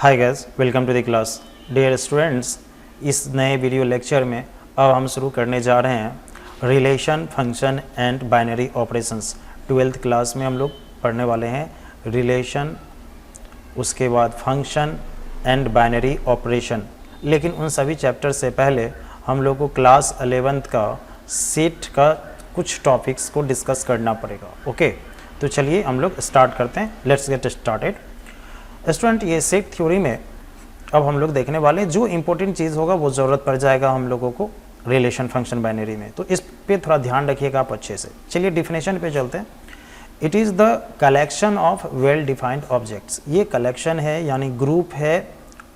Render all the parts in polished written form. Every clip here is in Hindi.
Hi guys, welcome to the class. Dear students, इस नए वीडियो लेक्चर में अब हम शुरू करने जा रहे हैं relation, function and binary operations. 12th class में हम लोग पढ़ने वाले हैं रिलेशन, उसके बाद फंक्शन एंड बाइनरी ऑपरेशन। लेकिन उन सभी चैप्टर से पहले हम लोग को क्लास 11th का सेट का कुछ टॉपिक्स को डिस्कस करना पड़ेगा। ओके, तो चलिए हम लोग स्टार्ट करते हैं। Let's get started. स्टूडेंट, ये सेट थ्योरी में अब हम लोग देखने वाले हैं जो इंपॉर्टेंट चीज़ होगा वो ज़रूरत पड़ जाएगा हम लोगों को रिलेशन, फंक्शन, बाइनरी में, तो इस पे थोड़ा ध्यान रखिएगा आप अच्छे से। चलिए डिफिनेशन पे चलते हैं। It is the collection of well defined objects. ये कलेक्शन है यानी ग्रुप है,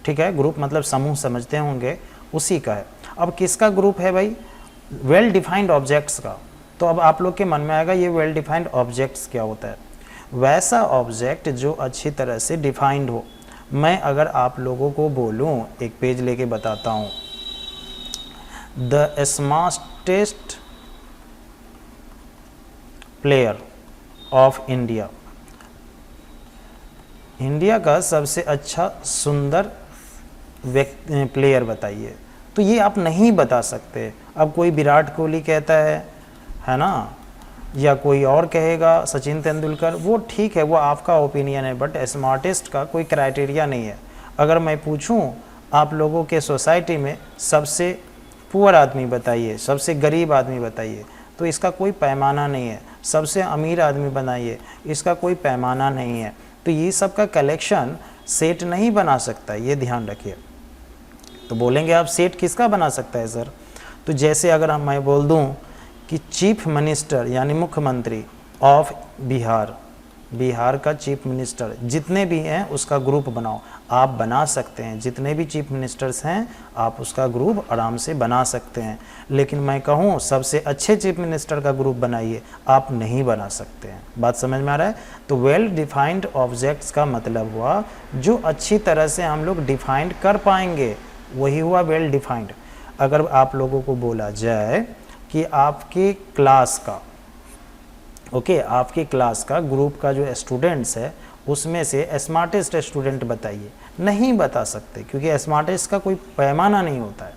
ठीक है। ग्रुप मतलब समूह समझते होंगे, उसी का है। अब किसका ग्रुप है भाई? वेल डिफाइंड ऑब्जेक्ट्स का। तो अब आप लोग के मन में आएगा ये वेल डिफाइंड ऑब्जेक्ट्स क्या होता है। वैसा ऑब्जेक्ट जो अच्छी तरह से डिफाइंड हो। मैं अगर आप लोगों को बोलूं, एक पेज लेके बताता हूं, the smartest player of India, India का सबसे अच्छा सुंदर प्लेयर बताइए, तो ये आप नहीं बता सकते। अब कोई विराट कोहली कहता है ना, या कोई और कहेगा सचिन तेंदुलकर, वो ठीक है, वो आपका ओपिनियन है, बट स्मार्टेस्ट का कोई क्राइटेरिया नहीं है। अगर मैं पूछूं आप लोगों के सोसाइटी में सबसे पुअर आदमी बताइए, सबसे गरीब आदमी बताइए, तो इसका कोई पैमाना नहीं है। सबसे अमीर आदमी बनाइए, इसका कोई पैमाना नहीं है। तो ये सब का कलेक्शन सेट नहीं बना सकता, ये ध्यान रखिए। तो बोलेंगे आप सेट किसका बना सकता है सर? तो जैसे अगर मैं बोल दूं कि चीफ मिनिस्टर यानी मुख्यमंत्री ऑफ बिहार, बिहार का चीफ मिनिस्टर जितने भी हैं उसका ग्रुप बनाओ, आप बना सकते हैं। जितने भी चीफ मिनिस्टर्स हैं आप उसका ग्रुप आराम से बना सकते हैं। लेकिन मैं कहूँ सबसे अच्छे चीफ मिनिस्टर का ग्रुप बनाइए, आप नहीं बना सकते हैं। बात समझ में आ रहा है? तो वेल डिफाइंड ऑब्जेक्ट्स का मतलब हुआ जो अच्छी तरह से हम लोग डिफाइंड कर पाएंगे, वही हुआ वेल डिफाइंड। अगर आप लोगों को बोला जाए कि आपके क्लास का, ओके, आपके क्लास का ग्रुप का जो स्टूडेंट्स है उसमें से स्मार्टेस्ट स्टूडेंट बताइए, नहीं बता सकते क्योंकि स्मार्टेस्ट का कोई पैमाना नहीं होता है,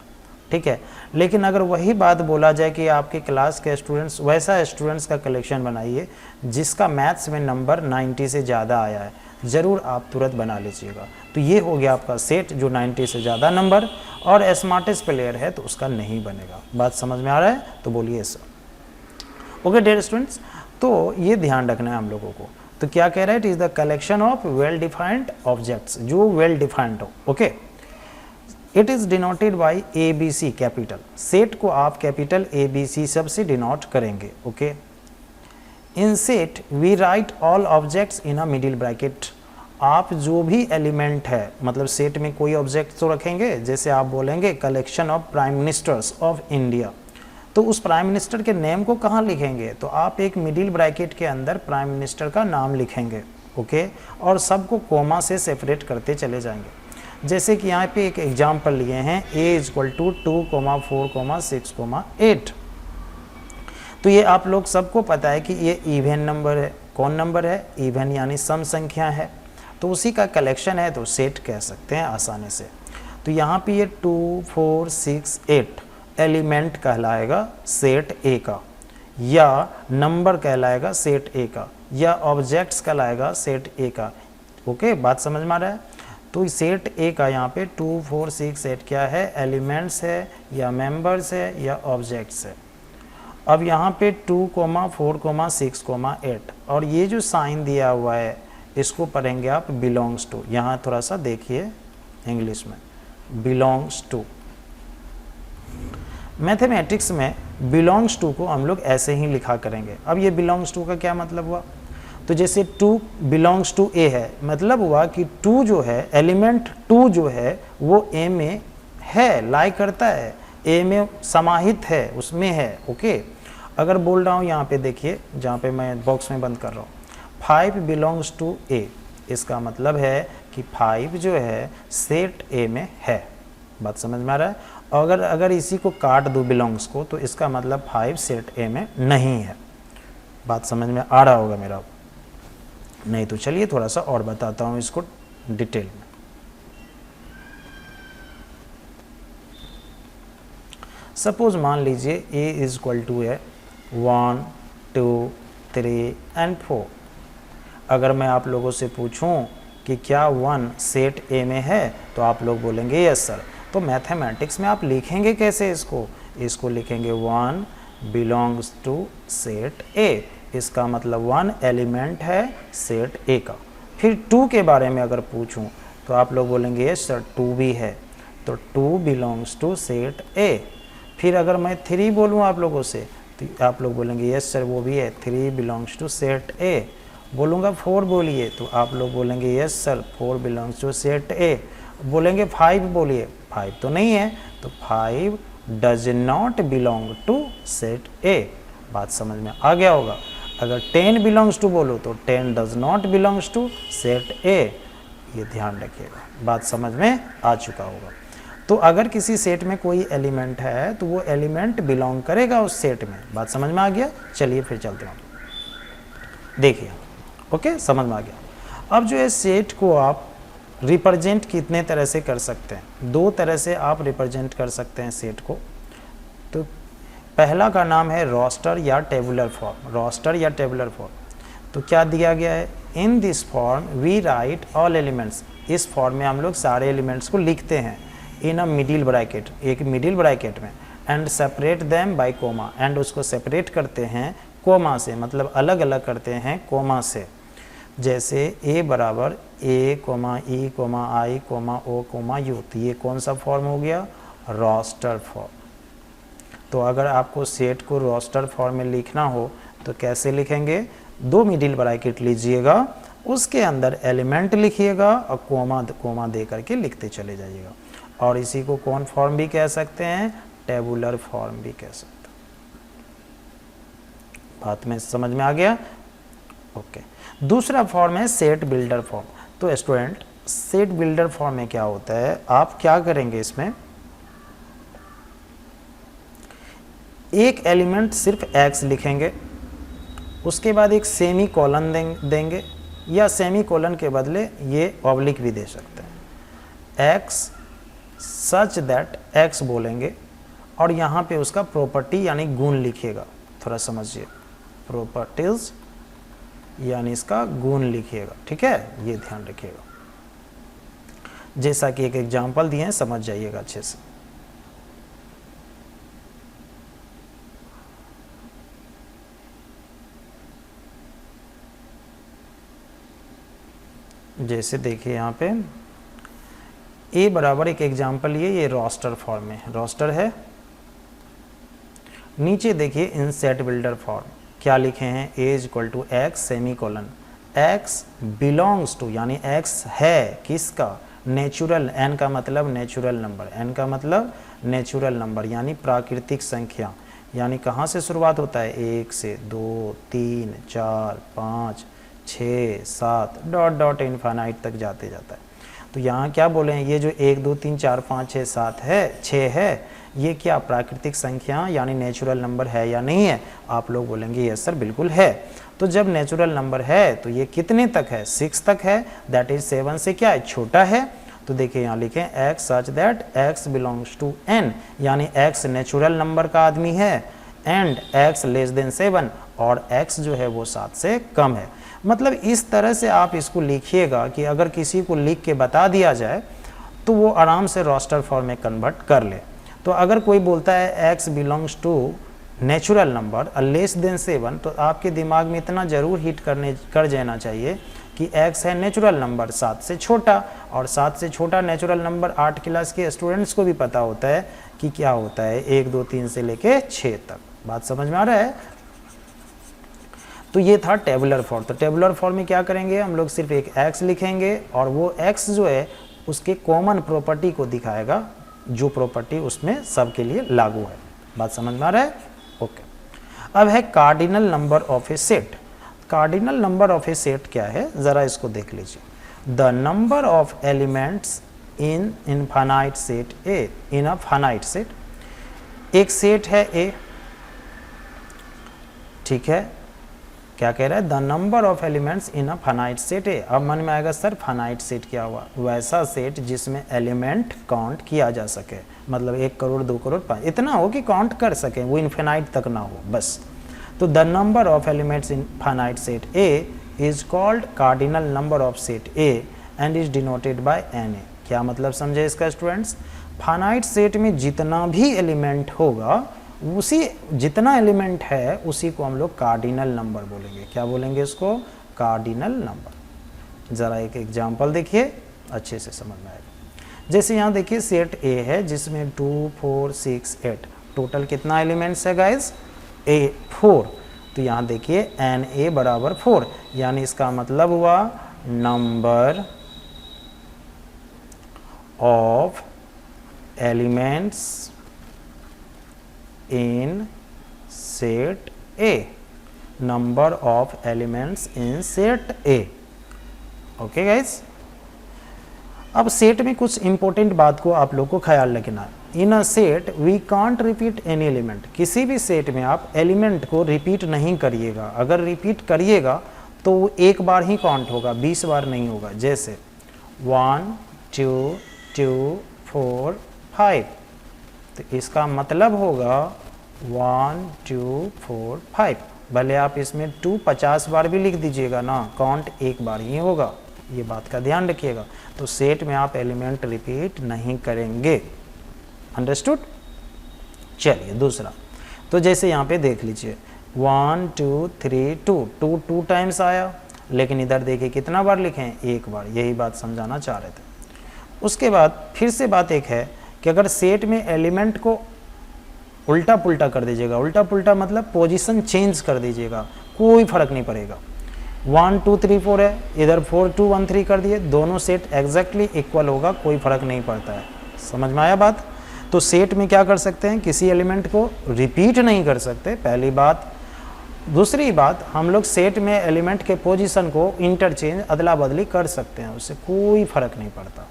ठीक है। लेकिन अगर वही बात बोला जाए कि आपके क्लास के स्टूडेंट्स, वैसा स्टूडेंट्स का कलेक्शन बनाइए जिसका मैथ्स में नंबर 90 से ज़्यादा आया है, ज़रूर आप तुरंत बना लीजिएगा। तो ये हो गया आपका सेट जो 90 से ज़्यादा नंबर और स्मार्टेस्ट प्लेयर है तो उसका नहीं बनेगा। बात समझ में आ रहा है? तो बोलिए सर। ओके डियर स्टूडेंट्स, तो ये ध्यान रखना है हम लोगों को। तो क्या कह रहा है? It is the collection of well defined objects, जो वेल डिफाइंड हो। Okay, it is denoted by ABC capital. Set को आप कैपिटल ABC सब से डिनोट करेंगे। Okay, in set we write all objects in a middle bracket. आप जो भी एलिमेंट है, मतलब सेट में कोई ऑब्जेक्ट तो रखेंगे, जैसे आप बोलेंगे collection of prime ministers of India, तो उस प्राइम मिनिस्टर के नेम को कहाँ लिखेंगे? तो आप एक मिडिल ब्रैकेट के अंदर प्राइम मिनिस्टर का नाम लिखेंगे। ओके, और सबको कोमा से सेपरेट करते चले जाएंगे। जैसे कि यहाँ पे एक एग्जाम्पल लिए हैं, A = 2, 4, 6, 8। तो ये आप लोग सबको पता है कि ये इवन नंबर है। कौन नंबर है? इवन यानी सम संख्या है, तो उसी का कलेक्शन है, तो सेट कह सकते हैं आसानी से। तो यहाँ पे ये 2, 4, 6, 8 एलिमेंट कहलाएगा सेट ए का, या नंबर कहलाएगा सेट ए का, या ऑब्जेक्ट्स कहलाएगा सेट ए का। ओके, बात समझ में आ रहा है? तो सेट ए का यहाँ पे 2, 4, 6, 8 क्या है? एलिमेंट्स है, या मेंबर्स है, या ऑब्जेक्ट्स है। अब यहाँ पे 2, 4, 6, 8 और ये जो साइन दिया हुआ है इसको पढ़ेंगे आप बिलोंग्स टू। यहाँ थोड़ा सा देखिए इंग्लिश में, बिलोंग्स टू। मैथमेटिक्स में बिलोंग्स टू को हम लोग ऐसे ही लिखा करेंगे। अब ये बिलोंग्स टू का क्या मतलब हुआ? तो जैसे 2 बिलोंग्स टू ए है, मतलब हुआ कि 2 जो है, एलिमेंट 2 जो है वो ए में है, लाई करता है, ए में समाहित है, उसमें है। ओके, अगर बोल रहा हूँ यहाँ पे देखिए, जहाँ पे मैं बॉक्स में बंद कर रहा हूँ, 5 बिलोंग्स टू ए, इसका मतलब है कि 5 जो है सेट ए में है। बात समझ में आ रहा है? अगर इसी को काट दो बिलोंग्स को, तो इसका मतलब 5 सेट ए में नहीं है। बात समझ में आ रहा होगा मेरा? नहीं तो चलिए थोड़ा सा और बताता हूँ इसको डिटेल में। सपोज मान लीजिए a इज इक्वल टू है 1 2 3 एंड 4। अगर मैं आप लोगों से पूछूं कि क्या 1 सेट A में है तो आप लोग बोलेंगे यस सर। तो मैथमेटिक्स में आप लिखेंगे कैसे इसको लिखेंगे 1 बिलोंग्स टू सेट A। इसका मतलब 1 एलिमेंट है सेट A का। फिर 2 के बारे में अगर पूछूं तो आप लोग बोलेंगे यस सर 2 भी है, तो 2 बिलोंग्स टू सेट A। फिर अगर मैं 3 बोलूं आप लोगों से तो आप लोग बोलेंगे यस सर वो भी है, 3 बिलोंग्स टू सेट A। बोलूँगा 4 बोलिए तो आप लोग बोलेंगे yes sir 4 belongs to set A। बोलेंगे 5 बोलिए, 5 तो नहीं है, तो 5 does not belong to set A। बात समझ में आ गया होगा। अगर 10 बिलोंग्स टू बोलो तो 10 does not belongs to set A। ये ध्यान रखिएगा, बात समझ में आ चुका होगा। तो अगर किसी सेट में कोई एलिमेंट है तो वो एलिमेंट बिलोंग करेगा उस सेट में। बात समझ में आ गया। चलिए फिर चलते हैं, देखिए ओके समझ में आ गया। अब जो है सेट को आप रिप्रेजेंट कितने तरह से कर सकते हैं, 2 तरह से आप रिप्रेजेंट कर सकते हैं सेट को। तो पहला का नाम है रोस्टर या टेबुलर फॉर्म। रोस्टर या टेबुलर फॉर्म तो क्या दिया गया है, in this form we write all elements. इस फॉर्म में हम लोग सारे एलिमेंट्स को लिखते हैं इन अ मिडिल ब्रैकेट, एक मिडिल ब्रैकेट में, and separate them by comma. And उसको सेपरेट करते हैं कोमा से, मतलब अलग अलग करते हैं कोमा से। जैसे a बराबर a, e, i, o, u। तो ये कौन सा फॉर्म हो गया, रोस्टर फॉर्म। तो अगर आपको सेट को रोस्टर फॉर्म में लिखना हो तो कैसे लिखेंगे, 2 मिडिल ब्रैकेट लीजिएगा, उसके अंदर एलिमेंट लिखिएगा और कोमा दे करके लिखते चले जाइएगा। और इसी को कौन फॉर्म भी कह सकते हैं, टेबुलर फॉर्म भी कह सकते हैं। बात में समझ में आ गया। ओके दूसरा फॉर्म है सेट बिल्डर फॉर्म। तो स्टूडेंट सेट बिल्डर फॉर्म में क्या होता है, आप क्या करेंगे, इसमें एक एलिमेंट सिर्फ x लिखेंगे, उसके बाद एक सेमी कॉलन देंगे, या सेमी कॉलन के बदले ये ऑब्लिक भी दे सकते हैं। x सच दैट x बोलेंगे और यहाँ पे उसका प्रॉपर्टी यानी गुण लिखिएगा। थोड़ा समझिए, प्रॉपर्टीज यानी इसका गुण लिखिएगा, ठीक है, ये ध्यान रखिएगा। जैसा कि एक एग्जांपल दिए हैं, समझ जाइएगा अच्छे से। जैसे देखिए यहाँ पे a बराबर एक एग्जांपल ये रोस्टर फॉर्म में, रोस्टर है। नीचे देखिए इन सेट बिल्डर फॉर्म क्या लिखे हैं, a is equal to x semicolon, x belongs to यानी x है किसका, नेचुरल, n का मतलब नेचुरल नंबर, n का मतलब नेचुरल नंबर यानी प्राकृतिक संख्या। यानी कहाँ से शुरुआत होता है, 1 से 2 3 4 5 6 7 डॉट डॉट इनफाइनाइट तक जाते जाता है। तो यहाँ क्या बोले हैं, ये जो 1 2 3 4 5 6 7 है, 6 है, ये क्या प्राकृतिक संख्या यानी नेचुरल नंबर है या नहीं है। आप लोग बोलेंगे यस सर बिल्कुल है। तो जब नेचुरल नंबर है तो ये कितने तक है, 6 तक है, दैट इज 7 से क्या है, छोटा है। तो देखिए यहाँ लिखें x such that x belongs to n, यानी x नेचुरल नंबर का आदमी है, एंड x लेस देन 7 और x जो है वो 7 से कम है। मतलब इस तरह से आप इसको लिखिएगा कि अगर किसी को लिख के बता दिया जाए तो वो आराम से रोस्टर फॉर्म में कन्वर्ट कर ले। तो अगर कोई बोलता है x belongs to natural number less than 7, तो आपके दिमाग में इतना ज़रूर हिट कर जाना चाहिए कि x है नेचुरल नंबर 7 से छोटा, और 7 से छोटा नेचुरल नंबर 8 क्लास के स्टूडेंट्स को भी पता होता है कि क्या होता है, 1 2 3 से लेके 6 तक। बात समझ में आ रहा है। तो ये था टेबुलर फॉर्म। तो टेबुलर फॉर्म में क्या करेंगे, हम लोग सिर्फ एक x लिखेंगे और वो x जो है उसके कॉमन प्रॉपर्टी को दिखाएगा, जो प्रॉपर्टी उसमें सबके लिए लागू है। बात समझ में आ रहा है। ओके अब है cardinal number of A set. Cardinal number of A set क्या है, ज़रा इसको देख लीजिए। The number of elements in infinite set A, in a finite set. एक सेट है ए, ठीक है, क्या कह रहा है, the number of elements in a finite set ए। अब मन में आएगा सर फाइनाइट सेट क्या हुआ, वैसा सेट जिसमें एलिमेंट काउंट किया जा सके, मतलब 1 करोड़ 2 करोड़ 5 इतना हो कि काउंट कर सकें, वो इन्फिनाइट तक ना हो बस। तो the number of elements in finite set A is called cardinal number of set A and is denoted by n A. क्या मतलब समझे इसका स्टूडेंट्स, फाइनाइट सेट में जितना भी एलिमेंट होगा, उसी जितना एलिमेंट है उसी को हम लोग कार्डिनल नंबर बोलेंगे। क्या बोलेंगे इसको, कार्डिनल नंबर। ज़रा एक एग्जांपल देखिए, अच्छे से समझ में आएगा। जैसे यहाँ देखिए सेट ए है जिसमें 2 4 6 8 टोटल कितना एलिमेंट्स है गाइज, ए 4। तो यहाँ देखिए एन ए बराबर 4, यानी इसका मतलब हुआ number of elements in set A, number of elements in set A। Okay guys, अब सेट में कुछ इंपॉर्टेंट बात को आप लोग को ख्याल रखना है। In a set we can't repeat any element, किसी भी सेट में आप एलिमेंट को रिपीट नहीं करिएगा। अगर रिपीट करिएगा तो वो एक बार ही काउंट होगा, 20 बार नहीं होगा। जैसे 1 2 2 4 5, तो इसका मतलब होगा 1 2 4 5। भले आप इसमें 2 50 बार भी लिख दीजिएगा ना, काउंट एक बार ही होगा, ये बात का ध्यान रखिएगा। तो सेट में आप एलिमेंट रिपीट नहीं करेंगे, अंडरस्टूड। चलिए दूसरा, तो जैसे यहाँ पे देख लीजिए 1 2 3 2 2 टाइम्स आया, लेकिन इधर देखिए कितना बार लिखें, एक बार। यही बात समझाना चाह रहे थे। उसके बाद फिर से बात एक है कि अगर सेट में एलिमेंट को उल्टा पुल्टा कर दीजिएगा, उल्टा पुल्टा मतलब पोजीशन चेंज कर दीजिएगा, कोई फर्क नहीं पड़ेगा। 1 2 3 4 है, इधर 4 2 1 3 कर दिए, दोनों सेट एग्जैक्टली इक्वल होगा, कोई फर्क नहीं पड़ता है। समझ में आया बात। तो सेट में क्या कर सकते हैं, किसी एलिमेंट को रिपीट नहीं कर सकते, पहली बात। दूसरी बात, हम लोग सेट में एलिमेंट के पोजीशन को इंटरचेंज अदला बदली कर सकते हैं, उससे कोई फर्क नहीं पड़ता।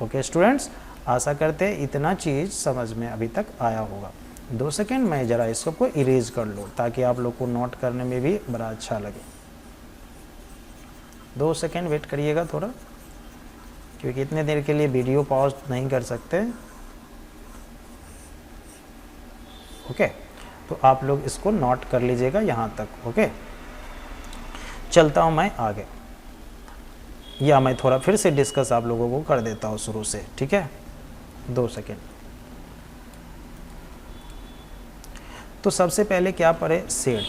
ओके स्टूडेंट्स, आशा करते हैं इतना चीज़ समझ में अभी तक आया होगा। 2 सेकेंड मैं ज़रा इसको इरेज कर लूँ ताकि आप लोग को नोट करने में भी बड़ा अच्छा लगे। 2 सेकेंड वेट करिएगा थोड़ा, क्योंकि इतने देर के लिए वीडियो पॉज नहीं कर सकते। ओके, तो आप लोग इसको नोट कर लीजिएगा यहाँ तक। ओके, चलता हूँ मैं आगे, या मैं थोड़ा फिर से डिस्कस आप लोगों को कर देता हूँ शुरू से, ठीक है। 2 सेकेंड। तो सबसे पहले क्या पढ़े, सेट।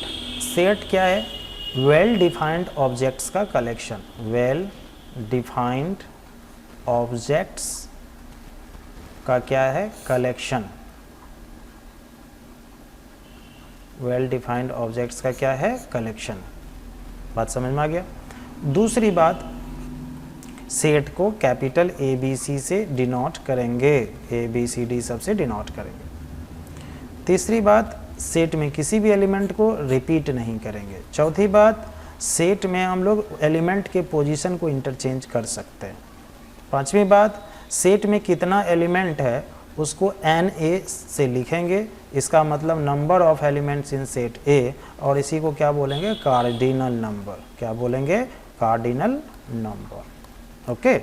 सेट क्या है, वेल डिफाइंड ऑब्जेक्ट्स का कलेक्शन। वेल डिफाइंड ऑब्जेक्ट्स का क्या है, कलेक्शन। वेल डिफाइंड ऑब्जेक्ट्स का क्या है, कलेक्शन। बात समझ में आ गया। दूसरी बात, सेट को कैपिटल ABC से डिनोट करेंगे, ABCD सबसे डिनोट करेंगे। तीसरी बात, सेट में किसी भी एलिमेंट को रिपीट नहीं करेंगे। चौथी बात, सेट में हम लोग एलिमेंट के पोजीशन को इंटरचेंज कर सकते हैं। पांचवी बात, सेट में कितना एलिमेंट है उसको NA से लिखेंगे, इसका मतलब number of elements in set A, और इसी को क्या बोलेंगे, कार्डिनल नंबर। क्या बोलेंगे, कार्डिनल नंबर। ओके,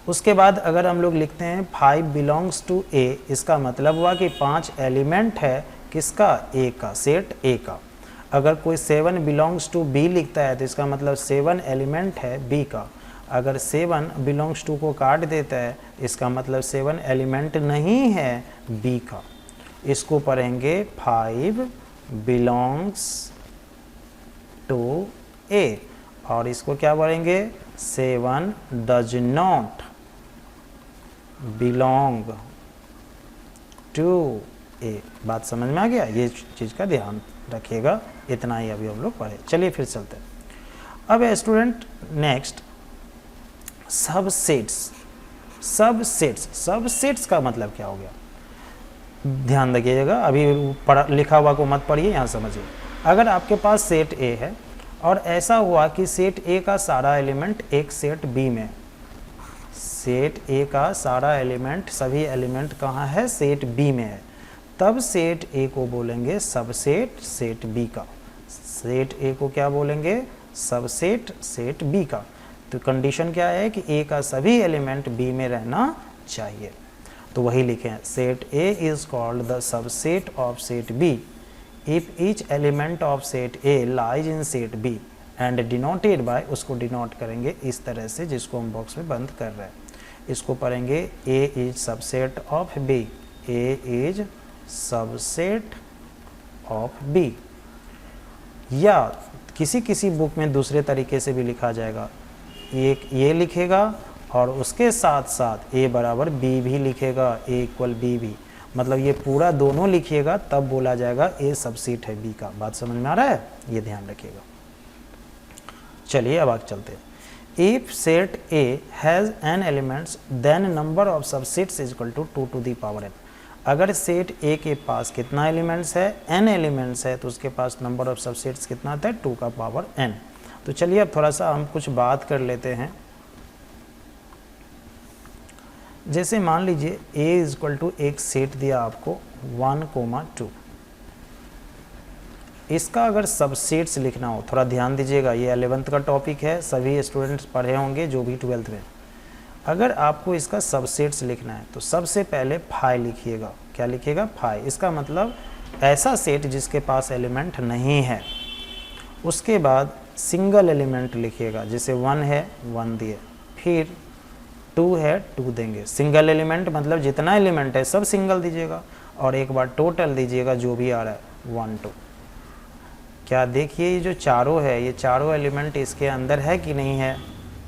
उसके बाद अगर हम लोग लिखते हैं 5 बिलोंग्स टू A, इसका मतलब हुआ कि 5 एलिमेंट है किसका, A का, सेट A का। अगर कोई 7 बिलोंग्स टू B लिखता है तो इसका मतलब 7 एलिमेंट है B का। अगर 7 बिलोंग्स टू को काट देता है इसका मतलब 7 एलिमेंट नहीं है B का। इसको पढ़ेंगे 5 बिलोंग्स टू A, और इसको क्या पढ़ेंगे, 7 डज नॉट बिलोंग टू ए। बात समझ में आ गया, ये चीज़ का ध्यान रखिएगा। इतना ही अभी हम लोग पढ़े। चलिए फिर चलते हैं। अब student next, subsets. Subsets, subsets का मतलब क्या हो गया, ध्यान रखिएगा। अभी लिखा हुआ को मत पढ़िए, यहाँ समझिए। अगर आपके पास सेट ए है और ऐसा हुआ कि सेट ए का सारा एलिमेंट एक सेट बी में, सेट ए का सारा एलिमेंट, सभी एलिमेंट कहाँ है, सेट बी में है, तब सेट ए को बोलेंगे सबसेट सेट बी का। सेट ए को क्या बोलेंगे, सबसेट सेट बी का। तो कंडीशन क्या है कि ए का सभी एलिमेंट बी में रहना चाहिए, तो वही लिखे हैं, set A is called the subset of set B if each element of set A lies in set B and denoted by, उसको डिनोट करेंगे इस तरह से जिसको हम बॉक्स में बंद कर रहे हैं, इसको पढ़ेंगे a is subset of b, a is subset of b. या किसी किसी बुक में दूसरे तरीके से भी लिखा जाएगा, एक ये लिखेगा और उसके साथ साथ ए बराबर बी भी लिखेगा, ए इक्वल बी भी, मतलब ये पूरा दोनों लिखिएगा तब बोला जाएगा ए सबसेट है बी का। बात समझ में आ रहा है, ये ध्यान रखिएगा। चलिए अब आगे चलते हैं। If set A has n elements then number of subsets is equal to 2 to the power n। अगर सेट ए के पास कितना एलिमेंट्स है, n एलिमेंट्स है, तो उसके पास नंबर ऑफ सबसेट्स कितना आता है, 2 का पावर n। तो चलिए अब थोड़ा सा हम कुछ बात कर लेते हैं। जैसे मान लीजिए a इज इक्वल टू एक सेट दिया आपको 1, 2, इसका अगर सबसेट्स लिखना हो, थोड़ा ध्यान दीजिएगा, ये 11th का टॉपिक है, सभी स्टूडेंट्स पढ़े होंगे जो भी 12th में। अगर आपको इसका सबसेट्स लिखना है तो सबसे पहले फाई लिखिएगा। क्या लिखिएगा, फाई। इसका मतलब ऐसा सेट जिसके पास एलिमेंट नहीं है। उसके बाद सिंगल एलिमेंट लिखिएगा, जैसे 1 है 1 दिए, फिर 2 है 2 देंगे। सिंगल एलिमेंट मतलब जितना एलिमेंट है सब सिंगल दीजिएगा, और एक बार टोटल दीजिएगा जो भी आ रहा है 1, 2। क्या देखिए ये जो चारों है, ये चारों एलिमेंट इसके अंदर है कि नहीं है,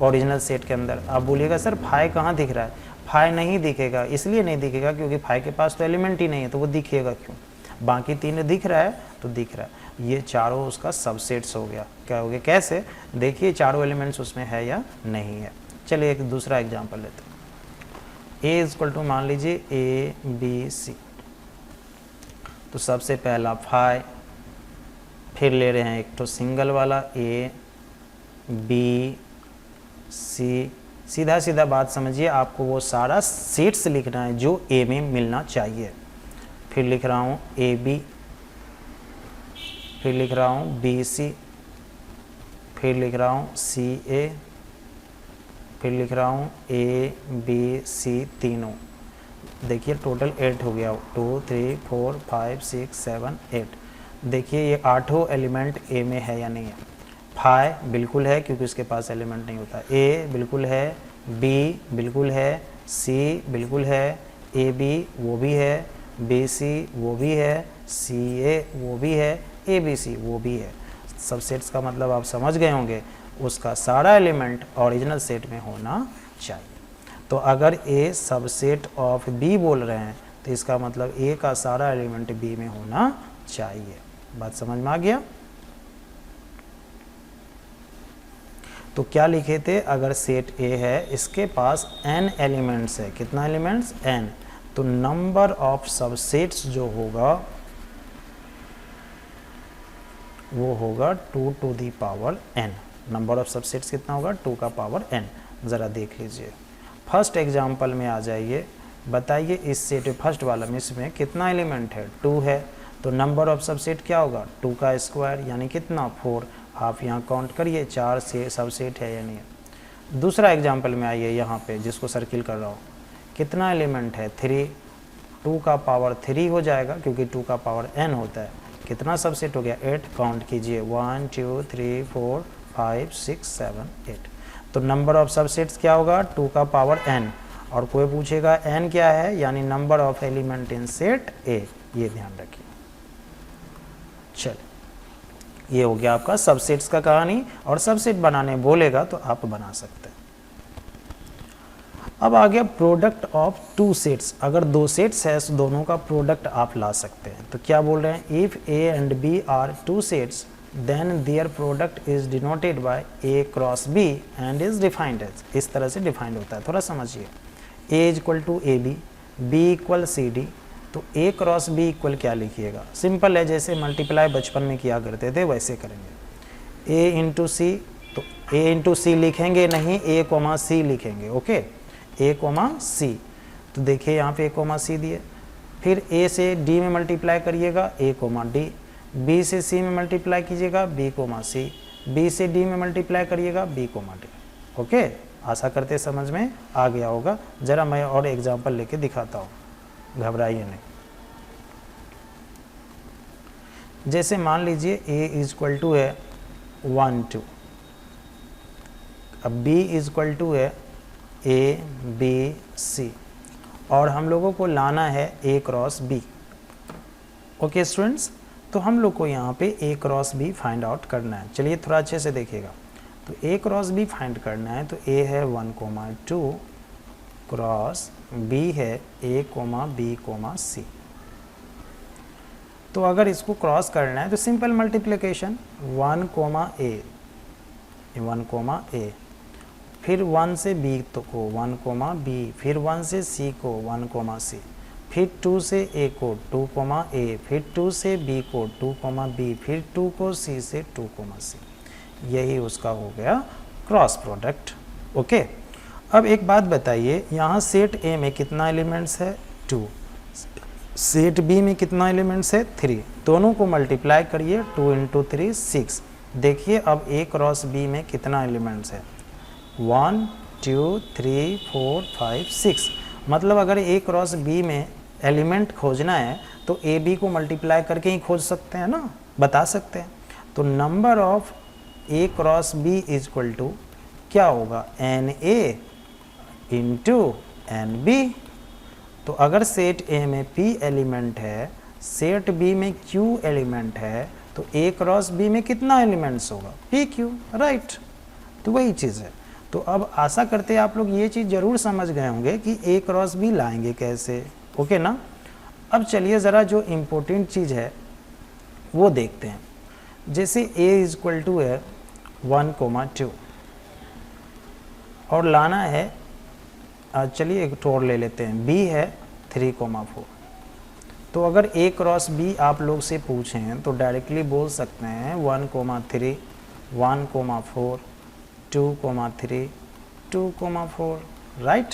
ओरिजिनल सेट के अंदर। आप बोलिएगा सर फाई कहाँ दिख रहा है, फाई नहीं दिखेगा, इसलिए नहीं दिखेगा क्योंकि फाई के पास तो एलिमेंट ही नहीं है, तो वो दिखेगा क्यों, बाकी 3 दिख रहा है तो दिख रहा है। ये चारों उसका सबसेट्स हो गया। क्या हो गया, कैसे, देखिए चारों एलिमेंट्स उसमें है या नहीं है। चलिए एक दूसरा एग्जाम्पल लेते हैं। ए इज इक्वल टू मान लीजिए ए बी सी, तो सबसे पहला फाई, फिर ले रहे हैं एक तो सिंगल वाला ए बी सी। सीधा सीधा बात समझिए, आपको वो सारा सेट्स लिखना है जो ए में मिलना चाहिए। फिर लिख रहा हूँ ए बी, फिर लिख रहा हूँ बी सी, फिर लिख रहा हूँ सी ए, फिर लिख रहा हूँ ए बी सी तीनों। देखिए टोटल 8 हो गया, 2 3 4 5 6 7 8। देखिए ये 8 एलिमेंट ए में है या नहीं है। फाई बिल्कुल है क्योंकि उसके पास एलिमेंट नहीं होता, ए बिल्कुल है, बी बिल्कुल है, सी बिल्कुल है, ए बी वो भी है, बी सी वो भी है, सी ए वो भी है, ए बी सी वो भी है। सबसेट्स का मतलब आप समझ गए होंगे, उसका सारा एलिमेंट ओरिजिनल सेट में होना चाहिए। तो अगर ए सबसेट ऑफ बी बोल रहे हैं तो इसका मतलब ए का सारा एलिमेंट बी में होना चाहिए। बात समझ में आ गया। तो क्या लिखे थे, अगर सेट ए है, इसके पास n एलिमेंट्स है, कितना एलिमेंट्स, n, तो नंबर ऑफ सबसेट्स जो होगा वो होगा 2 to the power n। Number of subsets कितना होगा, 2 का पावर n। ज़रा देख लीजिए, फर्स्ट एग्जाम्पल में आ जाइए, बताइए इस सेट फर्स्ट वाला में इसमें कितना एलिमेंट है, 2 है, तो नंबर ऑफ सबसेट क्या होगा, 2 का स्क्वायर यानी कितना, 4। आप यहाँ काउंट करिए 4 से सबसेट है या नहीं है। दूसरा एग्जाम्पल में आइए, यहाँ पे जिसको सर्किल कर रहा हूँ, कितना एलिमेंट है, 3, 2 का पावर 3 हो जाएगा क्योंकि 2 का पावर n होता है। कितना सबसेट हो गया, 8। काउंट कीजिए 1 2 3 4 5 6 7 8। तो नंबर ऑफ सबसेट्स क्या होगा, 2 का पावर n। और कोई पूछेगा n क्या है, यानी number of element in set ए, ये ध्यान रखिए। चलिए ये हो गया आपका सबसेट्स का कहानी, और सबसेट बनाने बोलेगा तो आप बना सकते हैं। अब आ गया प्रोडक्ट ऑफ 2 सेट्स। अगर 2 सेट्स है तो दोनों का प्रोडक्ट आप ला सकते हैं। तो क्या बोल रहे हैं, if a and b are 2 sets then their product is denoted by a cross b and is defined as. इस तरह से डिफाइंड होता है, थोड़ा समझिए। A is equal to a b, b equal c d, तो ए क्रॉस बी इक्वल क्या लिखिएगा, सिंपल है, जैसे मल्टीप्लाई बचपन में किया करते थे वैसे करेंगे। ए इंटू सी, तो ए इंटू सी लिखेंगे नहीं, ए कोमा सी लिखेंगे, ओके, ए कोमा सी। तो देखिए यहाँ पे ए कोमा सी दिए, फिर ए से डी में मल्टीप्लाई करिएगा, ए कोमा डी, बी से सी में मल्टीप्लाई कीजिएगा बी कोमा सी, बी से डी में मल्टीप्लाई करिएगा बी कोमा डी। ओके, आशा करते समझ में आ गया होगा। ज़रा मैं और एग्जांपल लेके दिखाता हूँ, घबराइए नहीं। जैसे मान लीजिए a इक्वल टू है 1 2, अब b इक्वल टू है a b c और हम लोगों को लाना है a cross b। Okay students, तो हम लोग को यहाँ पे a cross b find out करना है। चलिए थोड़ा अच्छे से देखिएगा। तो a क्रॉस b फाइंड करना है तो a है 1,2 क्रॉस b है a, b, c। तो अगर इसको क्रॉस करना है तो सिंपल मल्टीप्लिकेशन 1, a, फिर 1 से b तो को 1, b, फिर 1 से c को 1, c, फिर 2 से a को 2, a, फिर 2 से b को 2, b, फिर 2 को c से 2, c। यही उसका हो गया क्रॉस प्रोडक्ट। ओके, अब एक बात बताइए, यहाँ सेट a में कितना एलिमेंट्स है 2, सेट b में कितना एलिमेंट्स है 3, दोनों को मल्टीप्लाई करिए 2 × 3 6। देखिए अब a क्रॉस b में कितना एलिमेंट्स है 1 2 3 4 5 6। मतलब अगर a क्रॉस b में एलिमेंट खोजना है तो a b को मल्टीप्लाई करके ही खोज सकते हैं ना, बता सकते हैं। तो number of a cross b equal to क्या होगा na इंटू एन बी। तो अगर सेट A में P एलिमेंट है, सेट B में Q एलिमेंट है, तो A क्रॉस B में कितना एलिमेंट्स होगा PQ, राइट। तो वही चीज़ है। तो अब आशा करते हैं आप लोग ये चीज़ ज़रूर समझ गए होंगे कि A क्रॉस B लाएंगे कैसे। ओके ना। अब चलिए ज़रा जो इम्पोर्टेंट चीज़ है वो देखते हैं। जैसे A इक्वल टू है 1, 2 और लाना है, चलिए एक और ले लेते हैं, b है 3, 4। तो अगर a क्रॉस b आप लोग से पूछें तो डायरेक्टली बोल सकते हैं 1, 3, 1, 4, 2, 3, 2, 4, राइट।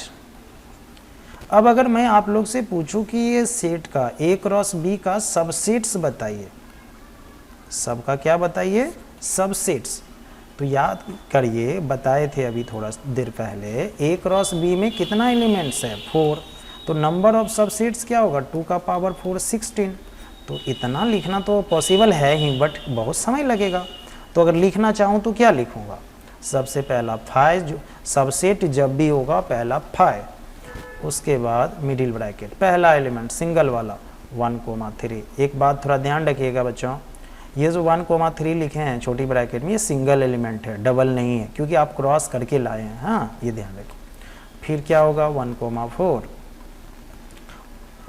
अब अगर मैं आप लोग से पूछूं कि ये सेट का a क्रॉस b का सबसेट्स बताइए, सबका क्या बताइए, सबसेट्स। तो याद करिए, बताए थे अभी थोड़ा देर पहले, a क्रॉस b में कितना एलिमेंट्स है 4। तो नंबर ऑफ सबसेट्स क्या होगा 2 का पावर 4 16। तो इतना लिखना तो पॉसिबल है ही, बट बहुत समय लगेगा। तो अगर लिखना चाहूँ तो क्या लिखूँगा, सबसे पहला 5, जो सबसेट जब भी होगा पहला 5, उसके बाद मिडिल ब्रैकेट, पहला एलिमेंट सिंगल वाला 1, 3। एक बात थोड़ा ध्यान रखिएगा बच्चों, ये जो 1, 3 लिखे हैं छोटी ब्रैकेट में, ये सिंगल एलिमेंट है, डबल नहीं है, क्योंकि आप क्रॉस करके लाए हैं। हाँ, ये ध्यान रखें। फिर क्या होगा 1, 4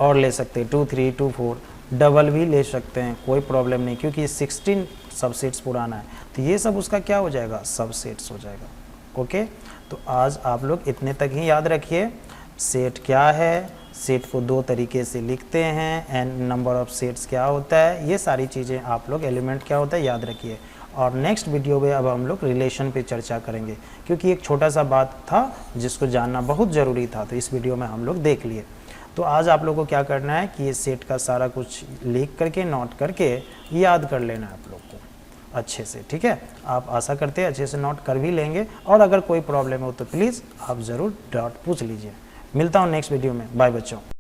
और ले सकते हैं 2, 3, 2, 4, डबल भी ले सकते हैं, कोई प्रॉब्लम नहीं, क्योंकि 16 सबसेट्स पुराना है। तो ये सब उसका क्या हो जाएगा, सबसेट्स हो जाएगा। ओके, तो आज आप लोग इतने तक ही याद रखिए। सेट क्या है, सेट को 2 तरीके से लिखते हैं, एंड नंबर ऑफ सेट्स क्या होता है, ये सारी चीज़ें आप लोग, एलिमेंट क्या होता है याद रखिए। और नेक्स्ट वीडियो में अब हम लोग रिलेशन पे चर्चा करेंगे, क्योंकि एक छोटा सा बात था जिसको जानना बहुत ज़रूरी था, तो इस वीडियो में हम लोग देख लिए। तो आज आप लोगों को क्या करना है कि ये सेट का सारा कुछ लिख करके, नोट करके याद कर लेना है आप लोग को अच्छे से, ठीक है। आप आशा करते हैं अच्छे से नोट कर भी लेंगे, और अगर कोई प्रॉब्लम हो तो प्लीज़ आप ज़रूर डाउट पूछ लीजिए। मिलता हूँ नेक्स्ट वीडियो में, बाय बच्चों।